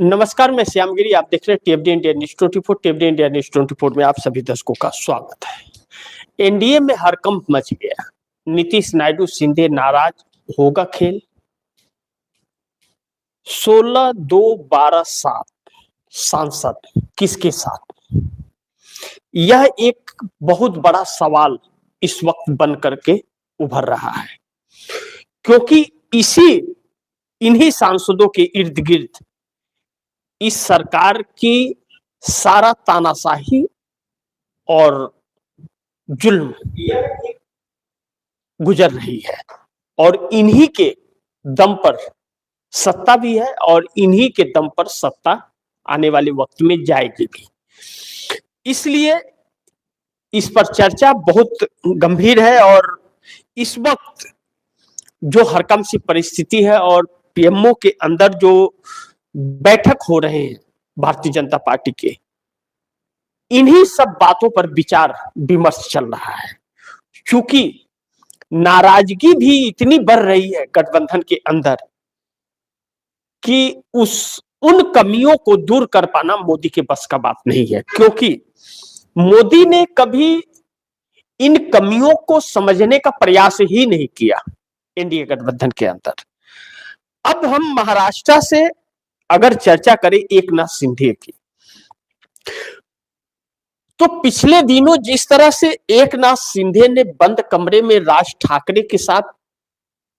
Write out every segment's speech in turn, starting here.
नमस्कार, मैं श्यामगिरी। आप देख रहे हैं टीएफडी इंडिया न्यूज 24। टीएफडी इंडिया न्यूज 24 में आप सभी दर्शकों का स्वागत है। एनडीए में हड़कंप मच गया। नीतीश नायडू शिंदे नाराज, होगा खेल। 16-2-12-7 सांसद किसके साथ, यह एक बहुत बड़ा सवाल इस वक्त बन करके उभर रहा है, क्योंकि इन्हीं सांसदों के इर्द गिर्द इस सरकार की सारा तानाशाही और जुल्म गुजर रही है, और इन्हीं के दम पर सत्ता भी है और इन्हीं के दम पर सत्ता आने वाले वक्त में जाएगी भी। इसलिए इस पर चर्चा बहुत गंभीर है, और इस वक्त जो हड़कंप सी परिस्थिति है और पीएमओ के अंदर जो बैठक हो रहे हैं भारतीय जनता पार्टी के, इन्हीं सब बातों पर विचार विमर्श चल रहा है। क्योंकि नाराजगी भी इतनी बढ़ रही है गठबंधन के अंदर कि उन कमियों को दूर कर पाना मोदी के बस का बात नहीं है, क्योंकि मोदी ने कभी इन कमियों को समझने का प्रयास ही नहीं किया एनडीए गठबंधन के अंदर। अब हम महाराष्ट्र से अगर चर्चा करें एकनाथ शिंदे की, तो पिछले दिनों जिस तरह से एकनाथ शिंदे ने बंद कमरे में राज ठाकरे के साथ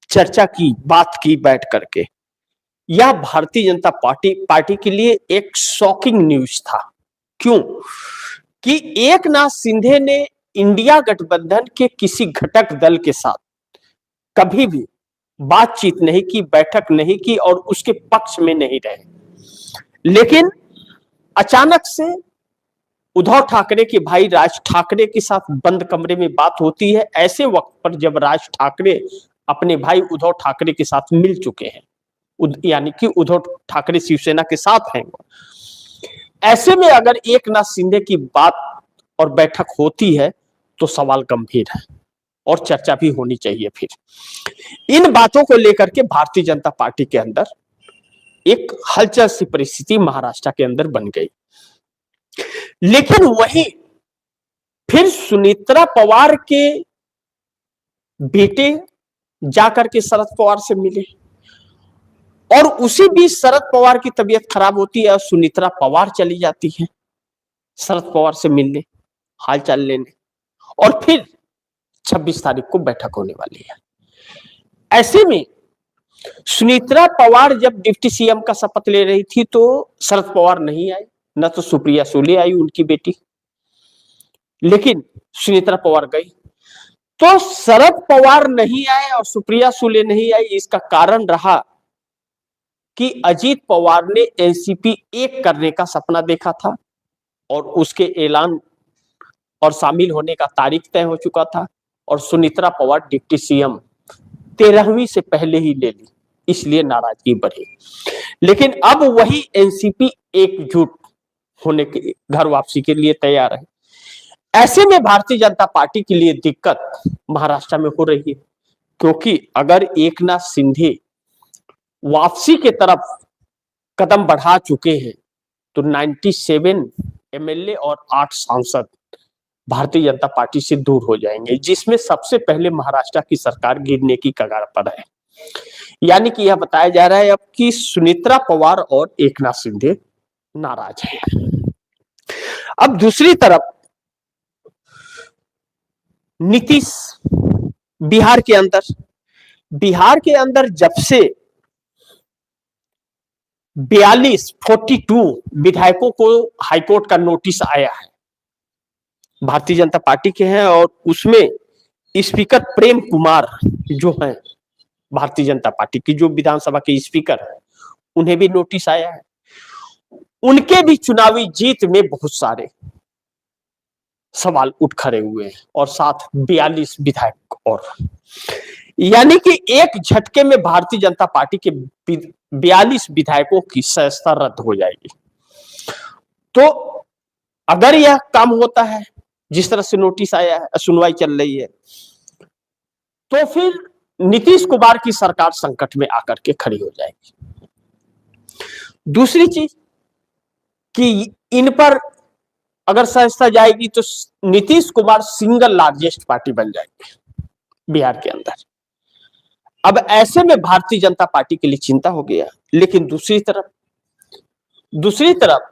चर्चा की, बात की बैठ करके, यह भारतीय जनता पार्टी के लिए एक शॉकिंग न्यूज था। क्यों कि एकनाथ शिंदे ने इंडिया गठबंधन के किसी घटक दल के साथ कभी भी बातचीत नहीं की, बैठक नहीं की और उसके पक्ष में नहीं रहे। लेकिन अचानक से उद्धव ठाकरे के भाई राज ठाकरे के साथ बंद कमरे में बात होती है, ऐसे वक्त पर जब राज ठाकरे अपने भाई उद्धव ठाकरे के साथ मिल चुके हैं, यानी कि उद्धव ठाकरे शिवसेना के साथ हैं। ऐसे में अगर एकनाथ शिंदे की बात और बैठक होती है तो सवाल गंभीर है और चर्चा भी होनी चाहिए। फिर इन बातों को लेकर के भारतीय जनता पार्टी के अंदर एक हलचल सी परिस्थिति महाराष्ट्र के अंदर बन गई। लेकिन वहीं फिर सुनीत्रा पवार के बेटे जाकर के शरद पवार से मिले, और उसी बीच शरद पवार की तबीयत खराब होती है और सुनीत्रा पवार चली जाती है शरद पवार से मिलने, हालचाल लेने, और फिर 26 तारीख को बैठक होने वाली है। ऐसे में सुनीत्रा पवार जब डिप्टी सीएम का शपथ ले रही थी तो शरद पवार नहीं आई, न तो सुप्रिया सुले आई उनकी बेटी, लेकिन सुनीत्रा पवार गई। तो शरद पवार नहीं आए और सुप्रिया सुले नहीं आई, इसका कारण रहा कि अजीत पवार ने एनसीपी एक करने का सपना देखा था और उसके ऐलान और शामिल होने का तारीख तय हो चुका था, और सुनीत्रा पवार डिप्टी सीएम 13वीं से पहले ही ले ली, इसलिए नाराजगी बढ़ी। लेकिन अब वही एनसीपी एकजुट होने के घर वापसी के लिए तैयार है। ऐसे में भारतीय जनता पार्टी के लिए दिक्कत महाराष्ट्र में हो रही है, क्योंकि अगर एकनाथ शिंदे वापसी के तरफ कदम बढ़ा चुके हैं तो 97 एमएलए और 8 सांसद भारतीय जनता पार्टी से दूर हो जाएंगे, जिसमें सबसे पहले महाराष्ट्र की सरकार गिरने की कगार पर है। यानी कि यह बताया जा रहा है अब कि सुनीत्रा पवार और एकनाथ शिंदे नाराज हैं। अब दूसरी तरफ नीतीश बिहार के अंदर जब से 42 विधायकों को हाईकोर्ट का नोटिस आया है, भारतीय जनता पार्टी के हैं, और उसमें स्पीकर प्रेम कुमार जो हैं भारतीय जनता पार्टी की, जो विधानसभा के स्पीकर हैं, उन्हें भी नोटिस आया है। उनके भी चुनावी जीत में बहुत सारे सवाल उठ खड़े हुए हैं, और साथ 42 विधायक, और यानी कि एक झटके में भारतीय जनता पार्टी के 42 विधायकों की सदस्यता रद्द हो जाएगी। तो अगर यह काम होता है जिस तरह से नोटिस आया है, सुनवाई चल रही है, तो फिर नीतीश कुमार की सरकार संकट में आकर के खड़ी हो जाएगी। दूसरी चीज कि इन पर अगर सहजता जाएगी तो Nitish Kumar single largest party बन जाएंगे बिहार के अंदर। अब ऐसे में भारतीय जनता पार्टी के लिए चिंता हो गया। लेकिन दूसरी तरफ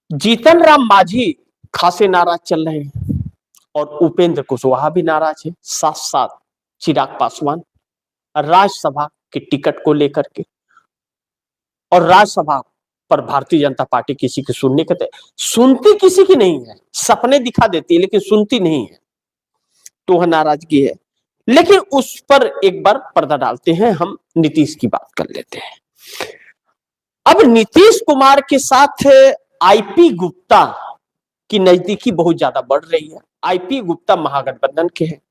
जीतन राम मांझी खासे नाराज चल रहे हैं और उपेंद्र कुशवाहा भी नाराज है, साथ साथ चिराग पासवान राज्यसभा के टिकट को लेकर के। और राज्यसभा पर भारतीय जनता पार्टी किसी की सुनती किसी की नहीं है, सपने दिखा देती है लेकिन सुनती नहीं है, तो वह नाराजगी है। लेकिन उस पर एक बार पर्दा डालते हैं, हम नीतीश की बात कर लेते हैं। अब नीतीश कुमार के साथ आईपी गुप्ता की नजदीकी बहुत ज्यादा बढ़ रही है। आईपी गुप्ता महागठबंधन के हैं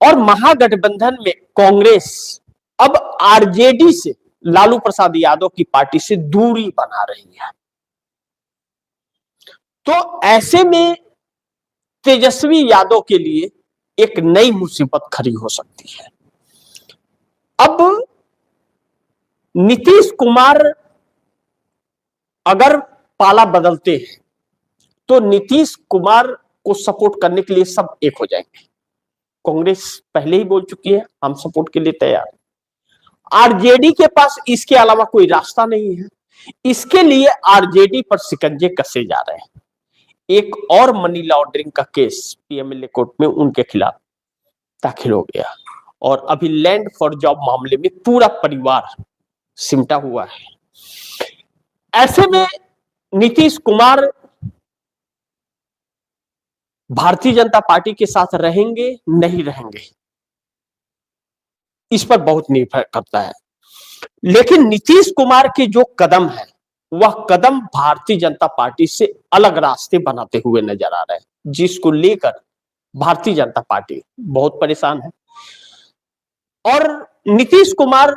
और महागठबंधन में कांग्रेस अब आरजेडी से, लालू प्रसाद यादव की पार्टी से दूरी बना रही है। तो ऐसे में तेजस्वी यादव के लिए एक नई मुसीबत खड़ी हो सकती है। अब नीतीश कुमार अगर पाला बदलते हैं तो नीतीश कुमार को सपोर्ट करने के लिए सब एक हो जाएंगे। कांग्रेस पहले ही बोल चुकी है हम सपोर्ट के लिए तैयार हैं। आरजेडी के पास इसके अलावा कोई रास्ता नहीं है, इसके लिए आरजेडी पर शिकंजे कसे जा रहे हैं। एक और मनी लॉन्ड्रिंग का केस पीएमएलए कोर्ट में उनके खिलाफ दाखिल हो गया और अभी लैंड फॉर जॉब मामले में पूरा परिवार सिमटा हुआ है। ऐसे में नीतीश कुमार भारतीय जनता पार्टी के साथ रहेंगे नहीं रहेंगे, इस पर बहुत निर्भर करता है। लेकिन नीतीश कुमार के जो कदम है वह कदम भारतीय जनता पार्टी से अलग रास्ते बनाते हुए नजर आ रहे हैं, जिसको लेकर भारतीय जनता पार्टी बहुत परेशान है। और नीतीश कुमार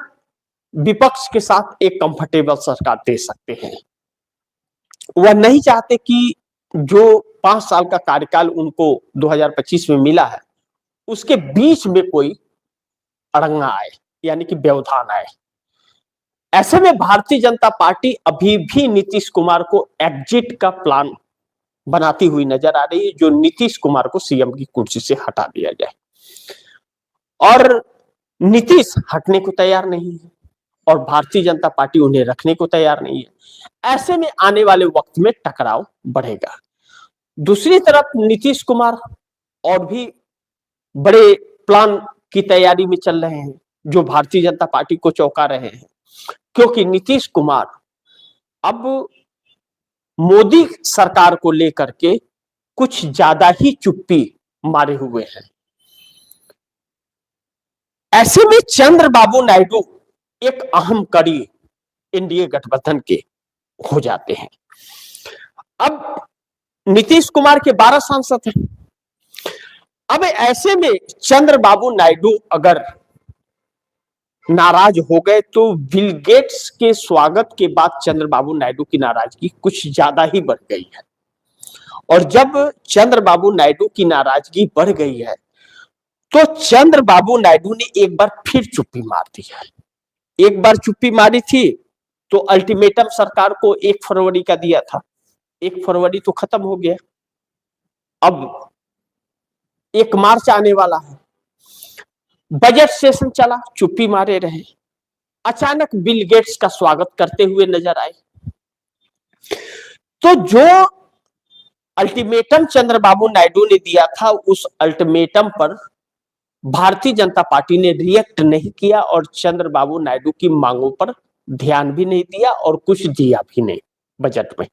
विपक्ष के साथ एक कंफर्टेबल सरकार दे सकते हैं। वह नहीं चाहते कि जो 5 साल का कार्यकाल उनको 2025 में मिला है उसके बीच में कोई अड़ंगा आए, यानी कि व्यवधान आए। ऐसे में भारतीय जनता पार्टी अभी भी नीतीश कुमार को एग्जिट का प्लान बनाती हुई नजर आ रही है, जो नीतीश कुमार को सीएम की कुर्सी से हटा दिया जाए। और नीतीश हटने को तैयार नहीं है और भारतीय जनता पार्टी उन्हें रखने को तैयार नहीं है। ऐसे में आने वाले वक्त में टकराव बढ़ेगा। दूसरी तरफ नीतीश कुमार और भी बड़े प्लान की तैयारी में चल रहे हैं जो भारतीय जनता पार्टी को चौंका रहे हैं, क्योंकि नीतीश कुमार अब मोदी सरकार को लेकर के कुछ ज्यादा ही चुप्पी मारे हुए हैं। ऐसे में चंद्रबाबू नायडू एक अहम कड़ी एनडीए गठबंधन के हो जाते हैं। अब नीतीश कुमार के 12 सांसद हैं। अब ऐसे में चंद्रबाबू नायडू अगर नाराज हो गए तो बिल गेट्स के स्वागत के बाद चंद्रबाबू नायडू की नाराजगी कुछ ज्यादा ही बढ़ गई है। और जब चंद्रबाबू नायडू की नाराजगी बढ़ गई है तो चंद्रबाबू नायडू ने एक बार फिर चुप्पी मार दी है। एक बार चुप्पी मारी थी तो अल्टीमेटम सरकार को 1 फरवरी का दिया था। 1 फरवरी तो खत्म हो गया, अब 1 मार्च आने वाला है। बजट सेशन चला, चुप्पी मारे रहे। अचानक बिल गेट्स का स्वागत करते हुए नजर आए। तो जो अल्टीमेटम चंद्रबाबू नायडू ने दिया था उस अल्टीमेटम पर भारतीय जनता पार्टी ने रिएक्ट नहीं किया और चंद्रबाबू नायडू की मांगों पर ध्यान भी नहीं दिया और कुछ दिया भी नहीं बजट में।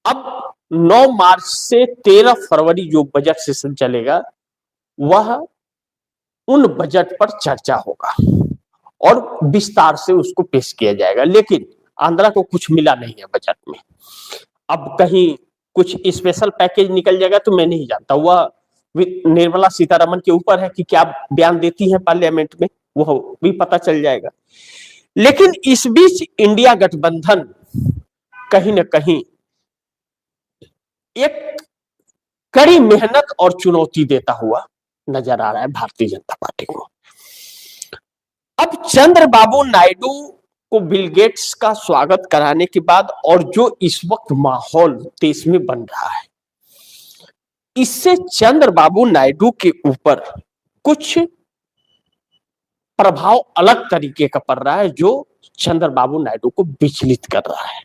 अब 9 मार्च से 13 फरवरी जो बजट सेशन चलेगा वह उन बजट पर चर्चा होगा और विस्तार से उसको पेश किया जाएगा। लेकिन आंध्रा को कुछ मिला नहीं है बजट में। अब कहीं कुछ स्पेशल पैकेज निकल जाएगा तो मैं नहीं जानता, वह निर्मला सीतारमण के ऊपर है कि क्या बयान देती है पार्लियामेंट में, वह भी पता चल जाएगा। लेकिन इस बीच इंडिया गठबंधन कहीं ना कहीं एक कड़ी मेहनत और चुनौती देता हुआ नजर आ रहा है भारतीय जनता पार्टी को। अब चंद्रबाबू नायडू को बिल गेट्स का स्वागत कराने के बाद और जो इस वक्त माहौल देश में बन रहा है, इससे चंद्रबाबू नायडू के ऊपर कुछ प्रभाव अलग तरीके का पड़ रहा है, जो चंद्रबाबू नायडू को विचलित कर रहा है।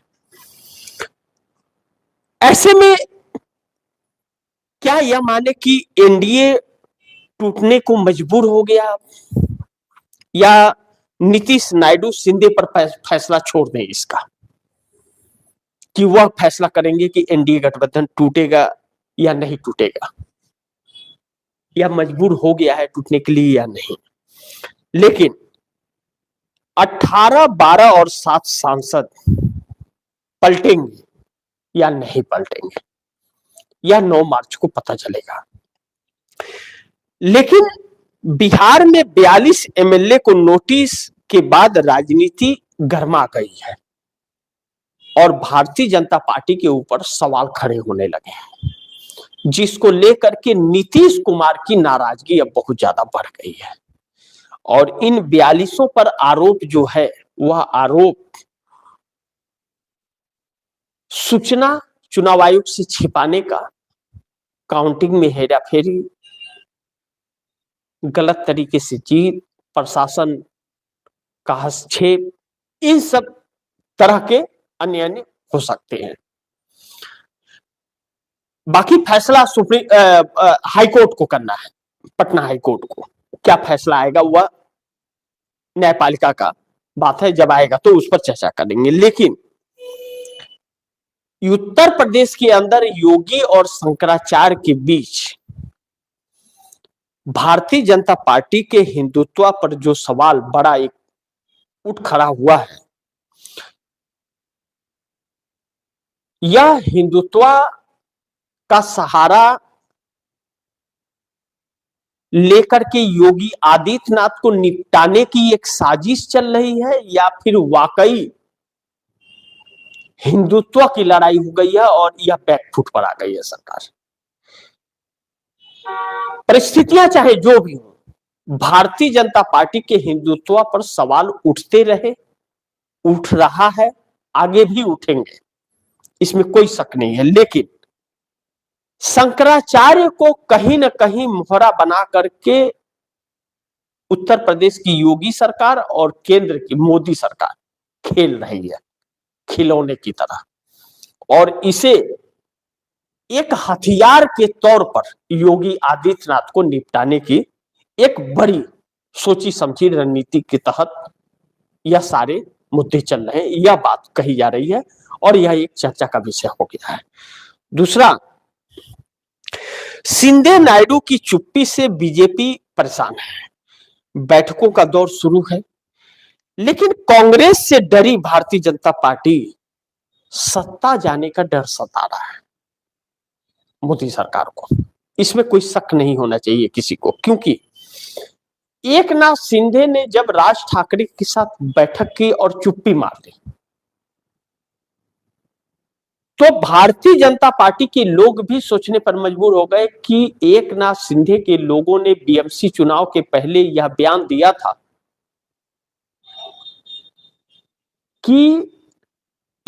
ऐसे में क्या यह माने कि एनडीए टूटने को मजबूर हो गया, या नीतीश नायडू शिंदे पर फैसला छोड़ दें इसका, कि वह फैसला करेंगे कि एनडीए गठबंधन टूटेगा या नहीं टूटेगा, या मजबूर हो गया है टूटने के लिए या नहीं। लेकिन 18, 12 और 7 सांसद पलटेंगे या नहीं पलटेंगे, यह 9 मार्च को पता चलेगा। लेकिन बिहार में 42 एमएलए को नोटिस के बाद राजनीति गर्मा गई है और भारतीय जनता पार्टी के ऊपर सवाल खड़े होने लगे हैं, जिसको लेकर के नीतीश कुमार की नाराजगी अब बहुत ज्यादा बढ़ गई है। और इन 42 पर आरोप जो है, वह आरोप सूचना चुनाव आयोग से छिपाने का, काउंटिंग में हेराफेरी, गलत तरीके से जीत, प्रशासन का हस्तक्षेप, इन सब तरह के अन्य हो सकते हैं। बाकी फैसला हाईकोर्ट को करना है, पटना हाईकोर्ट को। क्या फैसला आएगा वह न्यायपालिका का बात है, जब आएगा तो उस पर चर्चा करेंगे। लेकिन उत्तर प्रदेश के अंदर योगी और शंकराचार्य के बीच भारतीय जनता पार्टी के हिंदुत्व पर जो सवाल बड़ा एक उठ खड़ा हुआ है, यह हिंदुत्व का सहारा लेकर के योगी आदित्यनाथ को निपटाने की एक साजिश चल रही है, या फिर वाकई हिंदुत्व की लड़ाई हो गई है और यह बैकफुट पर आ गई है सरकार। परिस्थितियां चाहे जो भी हो, भारतीय जनता पार्टी के हिंदुत्व पर सवाल उठते रहे, उठ रहा है, आगे भी उठेंगे, इसमें कोई शक नहीं है। लेकिन शंकराचार्य को कहीं ना कहीं मोहरा बना करके उत्तर प्रदेश की योगी सरकार और केंद्र की मोदी सरकार खेल रही है खिलौने की तरह, और इसे एक हथियार के तौर पर योगी आदित्यनाथ को निपटाने की एक बड़ी सोची समझी रणनीति के तहत यह सारे मुद्दे चल रहे हैं, यह बात कही जा रही है और यह एक चर्चा का विषय हो गया है। दूसरा, शिंदे नायडू की चुप्पी से बीजेपी परेशान है, बैठकों का दौर शुरू है, लेकिन कांग्रेस से डरी भारतीय जनता पार्टी सत्ता जाने का डर सता रहा है मोदी सरकार को। इसमें कोई शक नहीं होना चाहिए किसी को, क्योंकि एकनाथ शिंदे ने जब राज ठाकरे के साथ बैठक की और चुप्पी मार ली, तो भारतीय जनता पार्टी के लोग भी सोचने पर मजबूर हो गए कि एकनाथ शिंदे के लोगों ने बीएमसी चुनाव के पहले यह बयान दिया था कि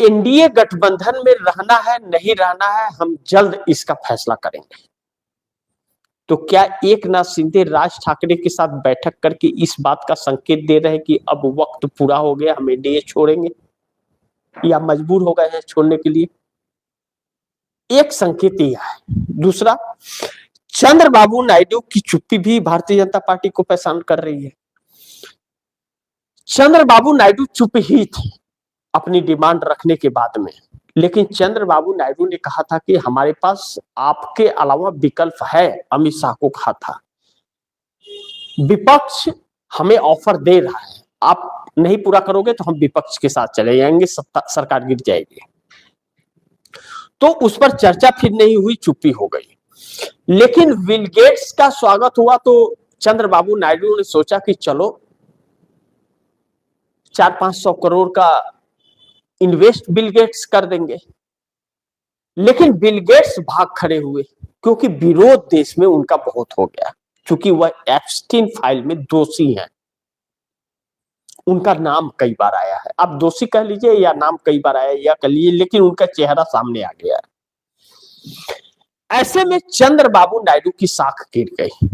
एनडीए गठबंधन में रहना है नहीं रहना है, हम जल्द इसका फैसला करेंगे। तो क्या एकनाथ शिंदे राज ठाकरे के साथ बैठक करके इस बात का संकेत दे रहे हैं कि अब वक्त पूरा हो गया, हम एनडीए छोड़ेंगे, या मजबूर हो गए हैं छोड़ने के लिए? एक संकेत यह है। दूसरा, चंद्रबाबू नायडू की चुप्पी भी भारतीय जनता पार्टी को परेशान कर रही है। चंद्रबाबू नायडू चुप ही थे अपनी डिमांड रखने के बाद में, लेकिन चंद्रबाबू नायडू ने कहा था कि हमारे पास आपके अलावा विकल्प है, अमित शाह को कहा था। विपक्ष हमें ऑफर दे रहा है, आप नहीं पूरा करोगे तो हम विपक्ष के साथ चले जाएंगे, सरकार गिर जाएगी। तो उस पर चर्चा फिर नहीं हुई, चुप्पी हो गई। लेकिन बिल गेट्स का स्वागत हुआ तो चंद्रबाबू नायडू ने सोचा कि चलो 400-500 करोड़ का इन्वेस्ट बिल गेट्स कर देंगे। लेकिन बिल गेट्स भाग खड़े हुए, क्योंकि विरोध देश में उनका बहुत हो गया, क्योंकि वह एप्स्टीन फाइल में दोषी हैं। उनका नाम कई बार आया है, आप दोषी कह लीजिए या नाम कई बार आया या कह लीजिए, लेकिन उनका चेहरा सामने आ गया है। ऐसे में चंद्रबाबू नायडू की साख गिर गई।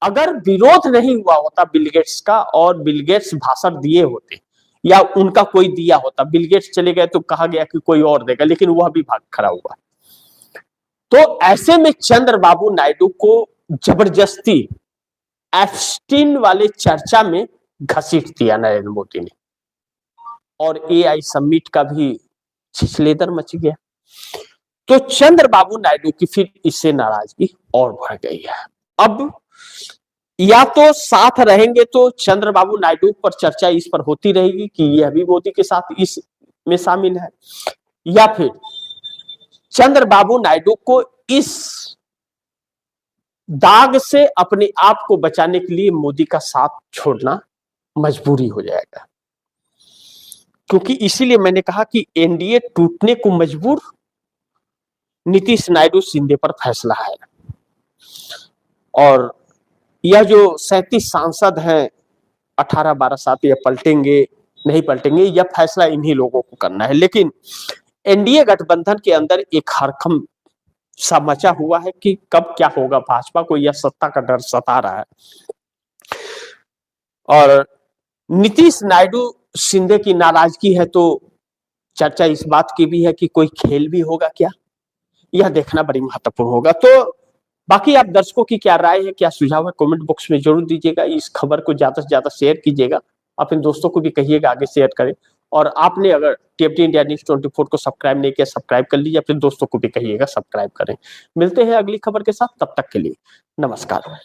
अगर विरोध नहीं हुआ होता बिल गेट्स का और बिल गेट्स भाषण दिए होते या उनका कोई दिया होता, बिल गेट्स चले गए तो कहा गया कि कोई और देगा, लेकिन वह भी भाग खड़ा हुआ। तो ऐसे में चंद्रबाबू नायडू को जबरदस्ती एप्स्टीन वाले चर्चा में घसीट दिया नरेंद्र मोदी ने, और एआई समिट का भी छिछलेदर मच गया। तो चंद्रबाबू नायडू की फिर इससे नाराजगी और बढ़ गई है। अब या तो साथ रहेंगे तो चंद्रबाबू नायडू पर चर्चा इस पर होती रहेगी कि यह भी मोदी के साथ इस में शामिल है, या फिर चंद्रबाबू नायडू को इस दाग से अपने आप को बचाने के लिए मोदी का साथ छोड़ना मजबूरी हो जाएगा। क्योंकि इसीलिए मैंने कहा कि एनडीए टूटने को मजबूर नीतीश नायडू शिंदे पर फैसला है, और यह जो 37 सांसद हैं 18-12 साथ, ये पलटेंगे नहीं पलटेंगे, यह फैसला इन्हीं लोगों को करना है। लेकिन एनडीए गठबंधन के अंदर एक हरकम सा मचा हुआ है कि कब क्या होगा, भाजपा को यह सत्ता का डर सता रहा है। और नीतीश नायडू शिंदे की नाराजगी है तो चर्चा इस बात की भी है कि कोई खेल भी होगा क्या, यह देखना बड़ी महत्वपूर्ण होगा। तो बाकी आप दर्शकों की क्या राय है, क्या सुझाव है, कमेंट बॉक्स में जरूर दीजिएगा। इस खबर को ज्यादा से ज्यादा शेयर कीजिएगा, अपने दोस्तों को भी कहिएगा आगे शेयर करें। और आपने अगर टीएफटी इंडिया न्यूज़ 24 को सब्सक्राइब नहीं किया, सब्सक्राइब कर लीजिए, अपने दोस्तों को भी कहिएगा सब्सक्राइब करें। मिलते हैं अगली खबर के साथ, तब तक के लिए नमस्कार।